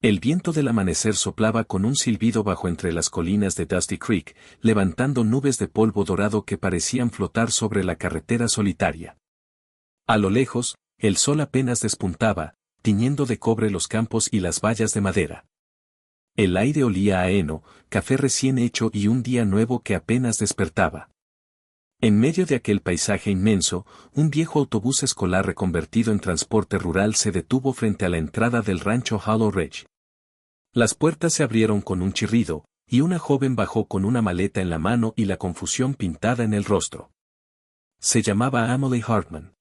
El viento del amanecer soplaba con un silbido bajo entre las colinas de Dusty Creek, levantando nubes de polvo dorado que parecían flotar sobre la carretera solitaria. A lo lejos, el sol apenas despuntaba, tiñendo de cobre los campos y las vallas de madera. El aire olía a heno, café recién hecho y un día nuevo que apenas despertaba. En medio de aquel paisaje inmenso, un viejo autobús escolar reconvertido en transporte rural se detuvo frente a la entrada del rancho Hollow Ridge. Las puertas se abrieron con un chirrido, y una joven bajó con una maleta en la mano y la confusión pintada en el rostro. Se llamaba Emily Hartman.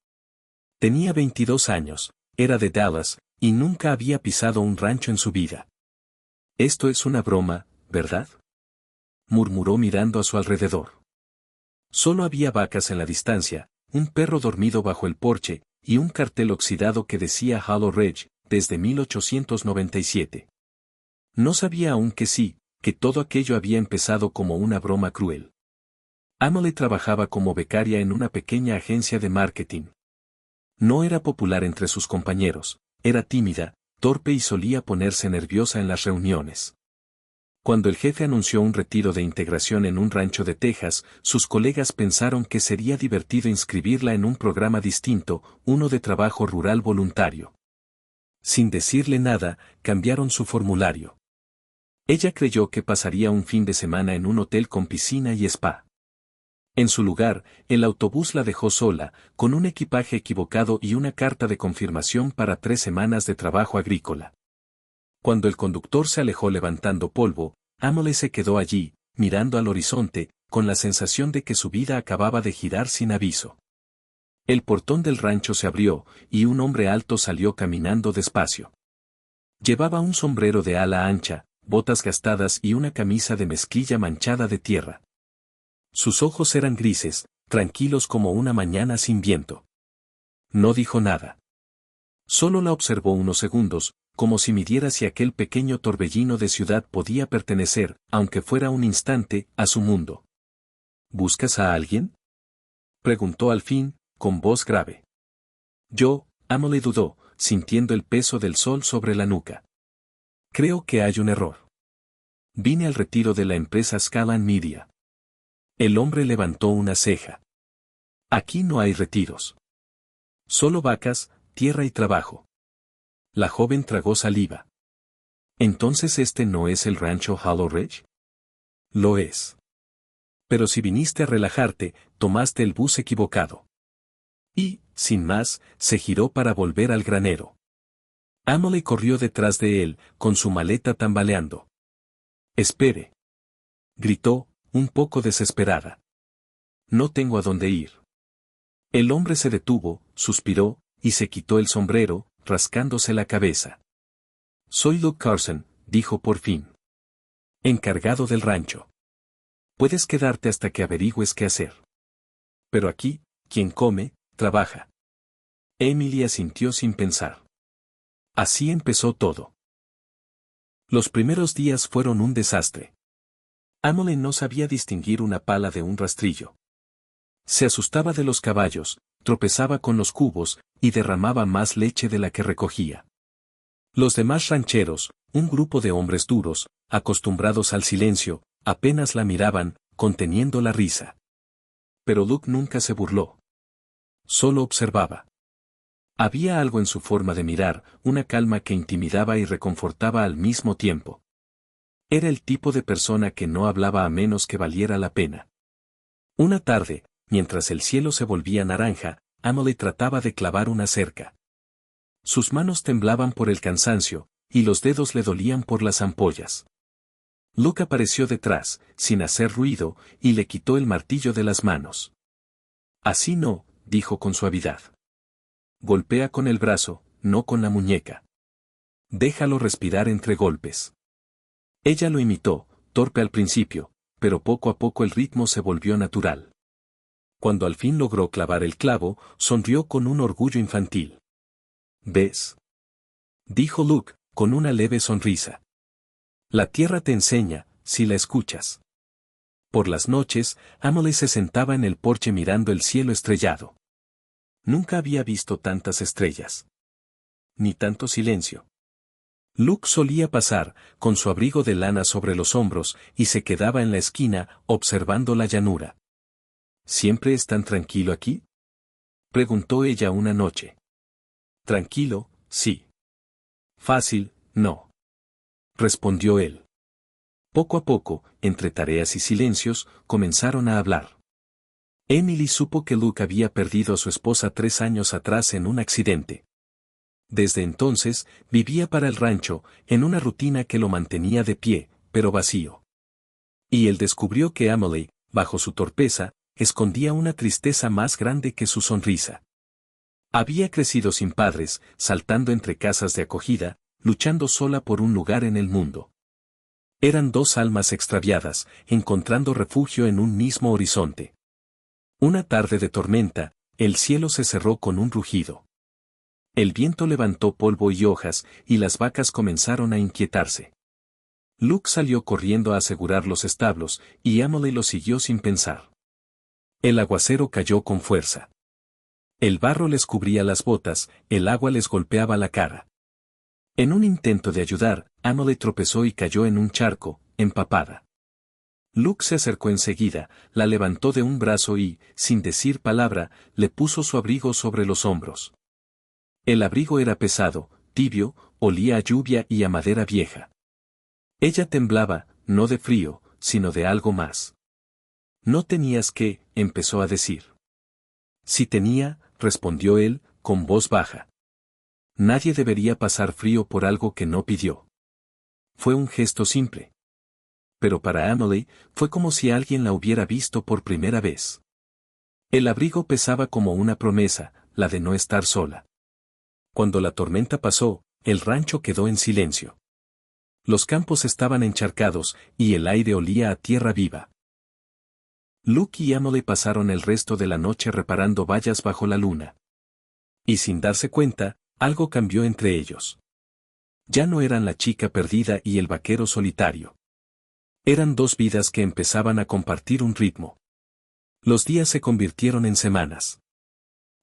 Tenía 22 años, era de Dallas, y nunca había pisado un rancho en su vida. «Esto es una broma, ¿verdad?», murmuró mirando a su alrededor. Solo había vacas en la distancia, un perro dormido bajo el porche, y un cartel oxidado que decía Hollow Ridge, desde 1897. No sabía aún que sí, que todo aquello había empezado como una broma cruel. Emily trabajaba como becaria en una pequeña agencia de marketing. No era popular entre sus compañeros, era tímida, torpe y solía ponerse nerviosa en las reuniones. Cuando el jefe anunció un retiro de integración en un rancho de Texas, sus colegas pensaron que sería divertido inscribirla en un programa distinto, uno de trabajo rural voluntario. Sin decirle nada, cambiaron su formulario. Ella creyó que pasaría un fin de semana en un hotel con piscina y spa. En su lugar, el autobús la dejó sola, con un equipaje equivocado y una carta de confirmación para 3 semanas de trabajo agrícola. Cuando el conductor se alejó levantando polvo, Emily se quedó allí, mirando al horizonte, con la sensación de que su vida acababa de girar sin aviso. El portón del rancho se abrió, y un hombre alto salió caminando despacio. Llevaba un sombrero de ala ancha, botas gastadas y una camisa de mezclilla manchada de tierra. Sus ojos eran grises, tranquilos como una mañana sin viento. No dijo nada. Solo la observó unos segundos, como si midiera si aquel pequeño torbellino de ciudad podía pertenecer, aunque fuera un instante, a su mundo. ¿Buscas a alguien?, preguntó al fin, con voz grave. Emily dudó, sintiendo el peso del sol sobre la nuca. Creo que hay un error. Vine al retiro de la empresa Scalan Media. El hombre levantó una ceja. Aquí no hay retiros. Solo vacas, tierra y trabajo. La joven tragó saliva. ¿Entonces este no es el rancho Hollow Ridge? Lo es. Pero si viniste a relajarte, tomaste el bus equivocado. Y, sin más, se giró para volver al granero. Emily corrió detrás de él, con su maleta tambaleando. «Espere», gritó, un poco desesperada. «No tengo a dónde ir». El hombre se detuvo, suspiró, y se quitó el sombrero, rascándose la cabeza. «Soy Luke Carson», dijo por fin. «Encargado del rancho. Puedes quedarte hasta que averigües qué hacer. Pero aquí, quien come, trabaja». Emily asintió sin pensar. Así empezó todo. Los primeros días fueron un desastre. Emily no sabía distinguir una pala de un rastrillo. Se asustaba de los caballos, tropezaba con los cubos, y derramaba más leche de la que recogía. Los demás rancheros, un grupo de hombres duros, acostumbrados al silencio, apenas la miraban, conteniendo la risa. Pero Luke nunca se burló. Solo observaba. Había algo en su forma de mirar, una calma que intimidaba y reconfortaba al mismo tiempo. Era el tipo de persona que no hablaba a menos que valiera la pena. Una tarde, mientras el cielo se volvía naranja, Emily trataba de clavar una cerca. Sus manos temblaban por el cansancio, y los dedos le dolían por las ampollas. Luke apareció detrás, sin hacer ruido, y le quitó el martillo de las manos. «Así no», dijo con suavidad. «Golpea con el brazo, no con la muñeca. Déjalo respirar entre golpes». Ella lo imitó, torpe al principio, pero poco a poco el ritmo se volvió natural. Cuando al fin logró clavar el clavo, sonrió con un orgullo infantil. «¿Ves?», dijo Luke, con una leve sonrisa. «La tierra te enseña, si la escuchas». Por las noches, Emily se sentaba en el porche mirando el cielo estrellado. Nunca había visto tantas estrellas. Ni tanto silencio. Luke solía pasar, con su abrigo de lana sobre los hombros, y se quedaba en la esquina, observando la llanura. ¿Siempre es tan tranquilo aquí?, preguntó ella una noche. Tranquilo, sí. Fácil, no, respondió él. Poco a poco, entre tareas y silencios, comenzaron a hablar. Emily supo que Luke había perdido a su esposa 3 años atrás en un accidente. Desde entonces, vivía para el rancho, en una rutina que lo mantenía de pie, pero vacío. Y él descubrió que Emily, bajo su torpeza, escondía una tristeza más grande que su sonrisa. Había crecido sin padres, saltando entre casas de acogida, luchando sola por un lugar en el mundo. Eran 2 almas extraviadas, encontrando refugio en un mismo horizonte. Una tarde de tormenta, el cielo se cerró con un rugido. El viento levantó polvo y hojas, y las vacas comenzaron a inquietarse. Luke salió corriendo a asegurar los establos, y Emily lo siguió sin pensar. El aguacero cayó con fuerza. El barro les cubría las botas, el agua les golpeaba la cara. En un intento de ayudar, Emily tropezó y cayó en un charco, empapada. Luke se acercó enseguida, la levantó de un brazo y, sin decir palabra, le puso su abrigo sobre los hombros. El abrigo era pesado, tibio, olía a lluvia y a madera vieja. Ella temblaba, no de frío, sino de algo más. No tenías que, empezó a decir. Sí tenía, respondió él, con voz baja. Nadie debería pasar frío por algo que no pidió. Fue un gesto simple. Pero para Emily, fue como si alguien la hubiera visto por primera vez. El abrigo pesaba como una promesa, la de no estar sola. Cuando la tormenta pasó, el rancho quedó en silencio. Los campos estaban encharcados, y el aire olía a tierra viva. Luke y Emily pasaron el resto de la noche reparando vallas bajo la luna. Y sin darse cuenta, algo cambió entre ellos. Ya no eran la chica perdida y el vaquero solitario. Eran 2 vidas que empezaban a compartir un ritmo. Los días se convirtieron en semanas.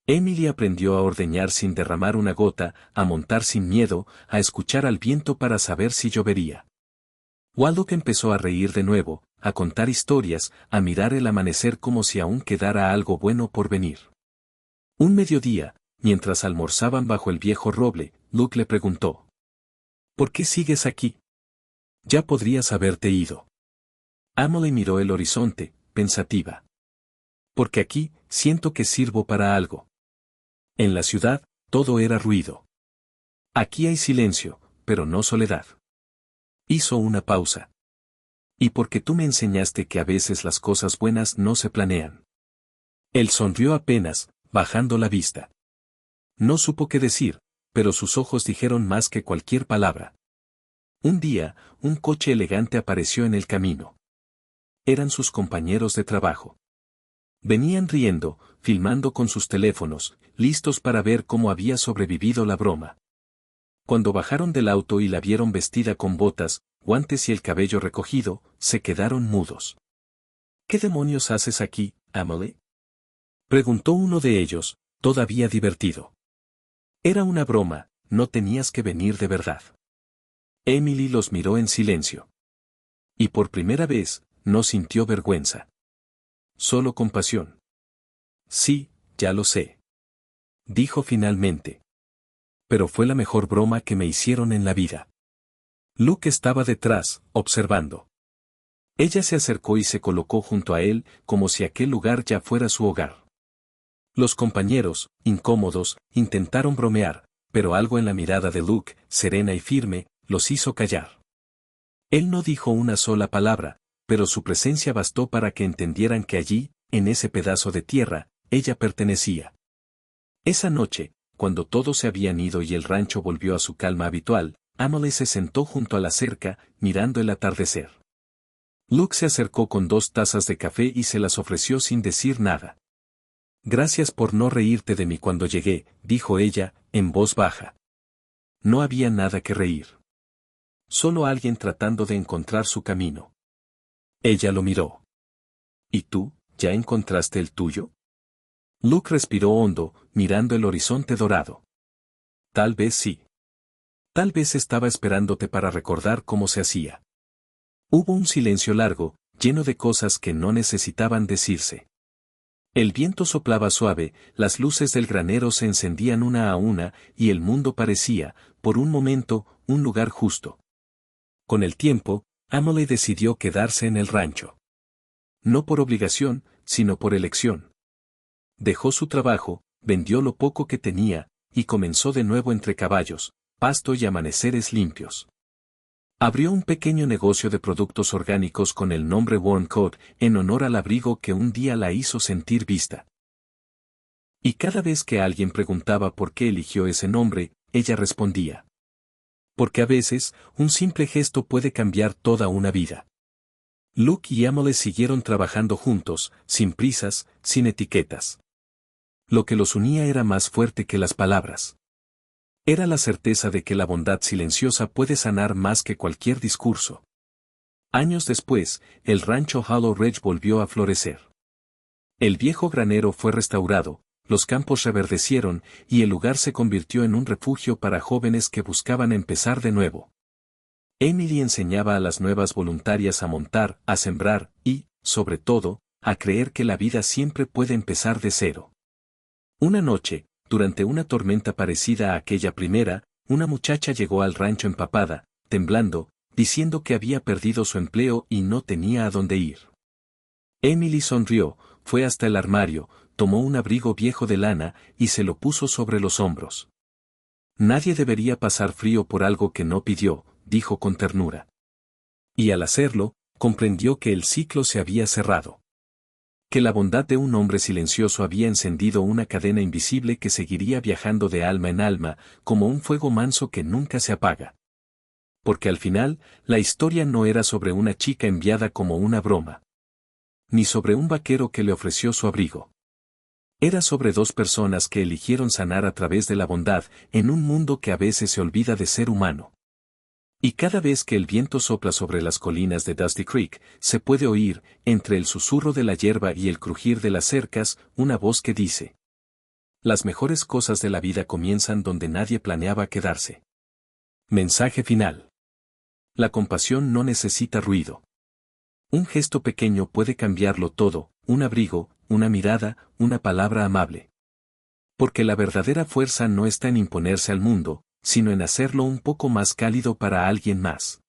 Emily aprendió a ordeñar sin derramar una gota, a montar sin miedo, a escuchar al viento para saber si llovería. Waldock empezó a reír de nuevo, a contar historias, a mirar el amanecer como si aún quedara algo bueno por venir. Un mediodía, mientras almorzaban bajo el viejo roble, Luke le preguntó: ¿por qué sigues aquí? Ya podrías haberte ido. Emily miró el horizonte, pensativa. Porque aquí, siento que sirvo para algo. En la ciudad, todo era ruido. Aquí hay silencio, pero no soledad. Hizo una pausa. Y porque tú me enseñaste que a veces las cosas buenas no se planean. Él sonrió apenas, bajando la vista. No supo qué decir, pero sus ojos dijeron más que cualquier palabra. Un día, un coche elegante apareció en el camino. Eran sus compañeros de trabajo. Venían riendo, filmando con sus teléfonos, listos para ver cómo había sobrevivido la broma. Cuando bajaron del auto y la vieron vestida con botas, guantes y el cabello recogido, se quedaron mudos. ¿Qué demonios haces aquí, Emily?, preguntó uno de ellos, todavía divertido. Era una broma, no tenías que venir de verdad. Emily los miró en silencio. Y por primera vez, no sintió vergüenza. Solo compasión. Sí, ya lo sé, dijo finalmente. Pero fue la mejor broma que me hicieron en la vida. Luke estaba detrás, observando. Ella se acercó y se colocó junto a él, como si aquel lugar ya fuera su hogar. Los compañeros, incómodos, intentaron bromear, pero algo en la mirada de Luke, serena y firme, los hizo callar. Él no dijo una sola palabra, pero su presencia bastó para que entendieran que allí, en ese pedazo de tierra, ella pertenecía. Esa noche, cuando todos se habían ido y el rancho volvió a su calma habitual, Emily se sentó junto a la cerca, mirando el atardecer. Luke se acercó con 2 tazas de café y se las ofreció sin decir nada. Gracias por no reírte de mí cuando llegué, dijo ella, en voz baja. No había nada que reír. Solo alguien tratando de encontrar su camino. Ella lo miró. ¿Y tú, ya encontraste el tuyo? Luke respiró hondo, mirando el horizonte dorado. Tal vez sí. Tal vez estaba esperándote para recordar cómo se hacía. Hubo un silencio largo, lleno de cosas que no necesitaban decirse. El viento soplaba suave, las luces del granero se encendían una a una, y el mundo parecía, por un momento, un lugar justo. Con el tiempo, Emily decidió quedarse en el rancho. No por obligación, sino por elección. Dejó su trabajo, vendió lo poco que tenía, y comenzó de nuevo entre caballos, pasto y amaneceres limpios. Abrió un pequeño negocio de productos orgánicos con el nombre Warm Coat, en honor al abrigo que un día la hizo sentir vista. Y cada vez que alguien preguntaba por qué eligió ese nombre, ella respondía: porque a veces, un simple gesto puede cambiar toda una vida. Luke y Emily siguieron trabajando juntos, sin prisas, sin etiquetas. Lo que los unía era más fuerte que las palabras. Era la certeza de que la bondad silenciosa puede sanar más que cualquier discurso. Años después, el rancho Hollow Ridge volvió a florecer. El viejo granero fue restaurado, los campos reverdecieron, y el lugar se convirtió en un refugio para jóvenes que buscaban empezar de nuevo. Emily enseñaba a las nuevas voluntarias a montar, a sembrar, y, sobre todo, a creer que la vida siempre puede empezar de cero. Una noche, durante una tormenta parecida a aquella primera, una muchacha llegó al rancho empapada, temblando, diciendo que había perdido su empleo y no tenía a dónde ir. Emily sonrió, fue hasta el armario, tomó un abrigo viejo de lana y se lo puso sobre los hombros. Nadie debería pasar frío por algo que no pidió, dijo con ternura. Y al hacerlo, comprendió que el ciclo se había cerrado. Que la bondad de un hombre silencioso había encendido una cadena invisible que seguiría viajando de alma en alma, como un fuego manso que nunca se apaga. Porque al final, la historia no era sobre una chica enviada como una broma. Ni sobre un vaquero que le ofreció su abrigo. Era sobre dos personas que eligieron sanar a través de la bondad, en un mundo que a veces se olvida de ser humano. Y cada vez que el viento sopla sobre las colinas de Dusty Creek, se puede oír, entre el susurro de la hierba y el crujir de las cercas, una voz que dice: las mejores cosas de la vida comienzan donde nadie planeaba quedarse. Mensaje final. La compasión no necesita ruido. Un gesto pequeño puede cambiarlo todo, un abrigo, una mirada, una palabra amable. Porque la verdadera fuerza no está en imponerse al mundo, sino en hacerlo un poco más cálido para alguien más.